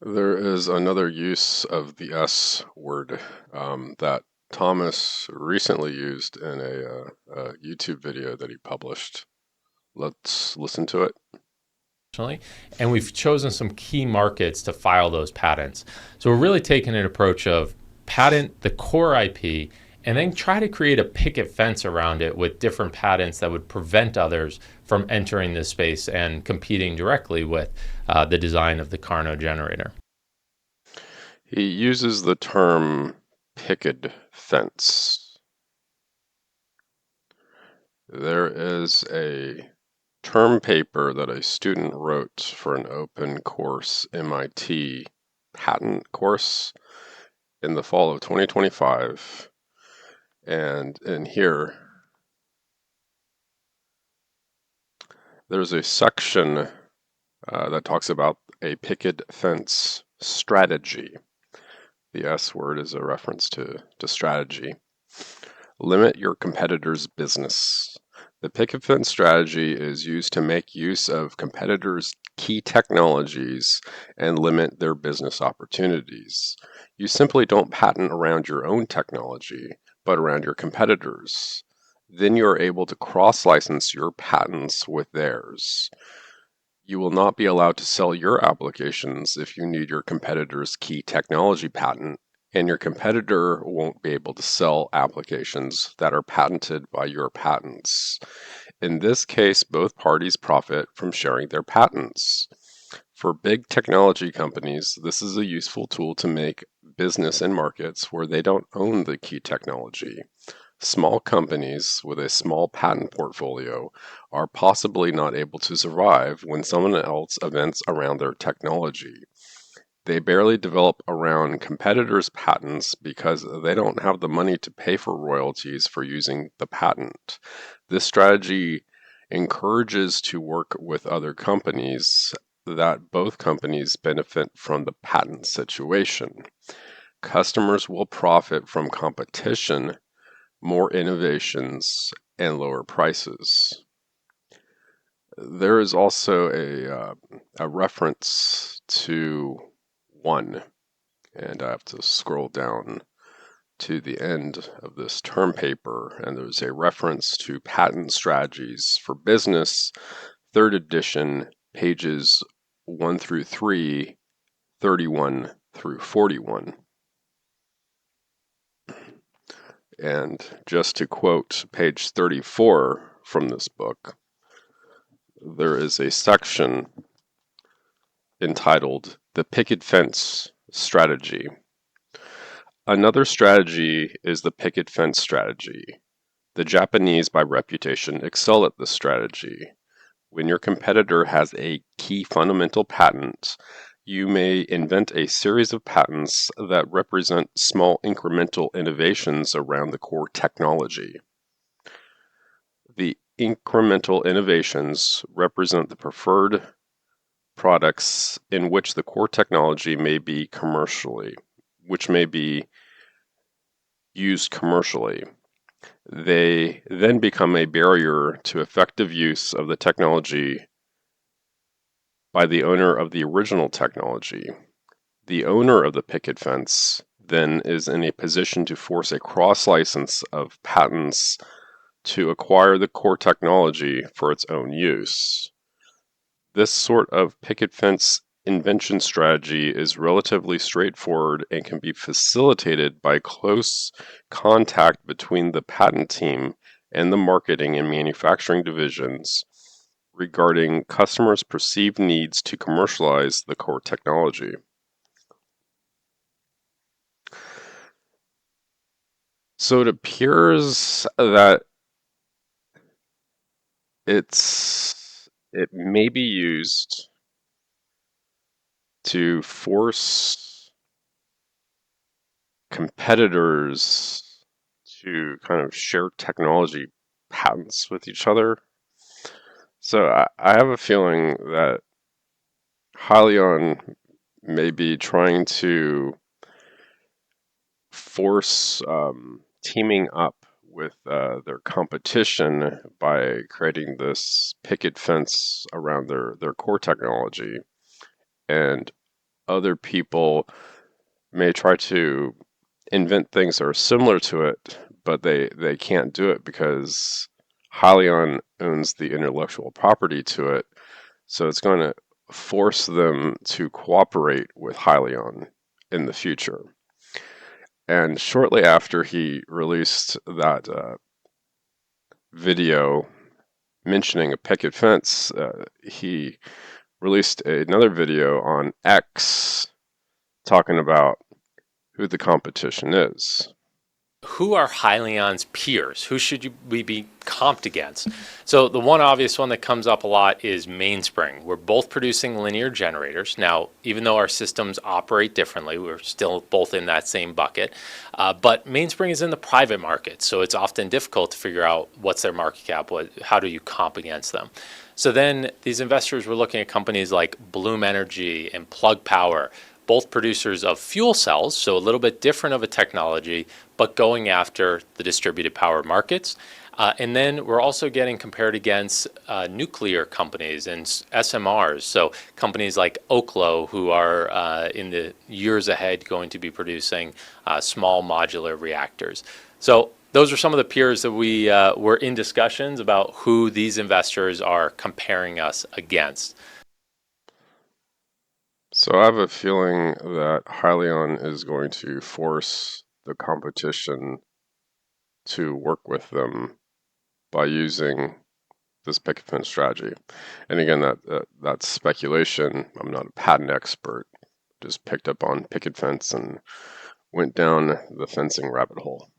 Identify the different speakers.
Speaker 1: There is another use of the S word that Thomas recently used in a YouTube video that he published. Let's listen to it.
Speaker 2: And we've chosen some key markets to file those patents. So we're really taking an approach of patent the core IP and then try to create a picket fence around it with different patents that would prevent others from entering this space and competing directly with the design of the Carnot generator.
Speaker 1: He uses the term picket fence. There is a term paper that a student wrote for an open course MIT patent course in the fall of 2025. And in here, there's a section that talks about a picket fence strategy. The S word is a reference to strategy. Limit your competitor's business. The picket fence strategy is used to make use of competitors' key technologies and limit their business opportunities. You simply don't patent around your own technology, but around your competitors. Then you are able to cross-license your patents with theirs. You will not be allowed to sell your applications if you need your competitor's key technology patent, and your competitor won't be able to sell applications that are patented by your patents. In this case, both parties profit from sharing their patents. For big technology companies, this is a useful tool to make business in markets where they don't own the key technology. Small companies with a small patent portfolio are possibly not able to survive when someone else invents around their technology. They barely develop around competitors' patents because they don't have the money to pay for royalties for using the patent. This strategy encourages to work with other companies that both companies benefit from the patent situation. Customers will profit from competition, more innovations, and lower prices. There is also a reference to one, and I have to scroll down to the end of this term paper, and there's a reference to patent strategies for business, third edition, pages 1 through 3, 31 through 41. And just to quote page 34 from this book, there is a section entitled The Picket Fence Strategy. Another strategy is the picket fence strategy. The Japanese, by reputation, excel at this strategy. When your competitor has a key fundamental patent, you may invent a series of patents that represent small incremental innovations around the core technology. The incremental innovations represent the preferred products in which the core technology may be used commercially. They then become a barrier to effective use of the technology by the owner of the original technology. The owner of the picket fence then is in a position to force a cross-license of patents to acquire the core technology for its own use. This sort of picket fence invention strategy is relatively straightforward and can be facilitated by close contact between the patent team and the marketing and manufacturing divisions regarding customers' perceived needs to commercialize the core technology. So it appears that it may be used to force competitors to kind of share technology patents with each other. So I have a feeling that HYLN may be trying to force teaming up with their competition by creating this picket fence around their core technology and other people may try to invent things that are similar to it, but they can't do it because HYLN owns the intellectual property to it. So it's going to force them to cooperate with HYLN in the future. And shortly after he released that video mentioning a picket fence, he released another video on X talking about who the competition is.
Speaker 2: Who are Hyliion's peers? Who should we be comped against? So the one obvious one that comes up a lot is Mainspring. We're both producing linear generators. Now, even though our systems operate differently, we're still both in that same bucket. But Mainspring is in the private market, so it's often difficult to figure out what's their market cap, how do you comp against them. So then these investors were looking at companies like Bloom Energy and Plug Power, both producers of fuel cells, so a little bit different of a technology, but going after the distributed power markets. And then we're also getting compared against nuclear companies and SMRs, so companies like Oklo, who are in the years ahead going to be producing small modular reactors. So those are some of the peers that we were in discussions about who these investors are comparing us against.
Speaker 1: So I have a feeling that Hyliion is going to force the competition to work with them by using this picket fence strategy. And again, that's speculation. I'm not a patent expert. Just picked up on picket fence and went down the fencing rabbit hole.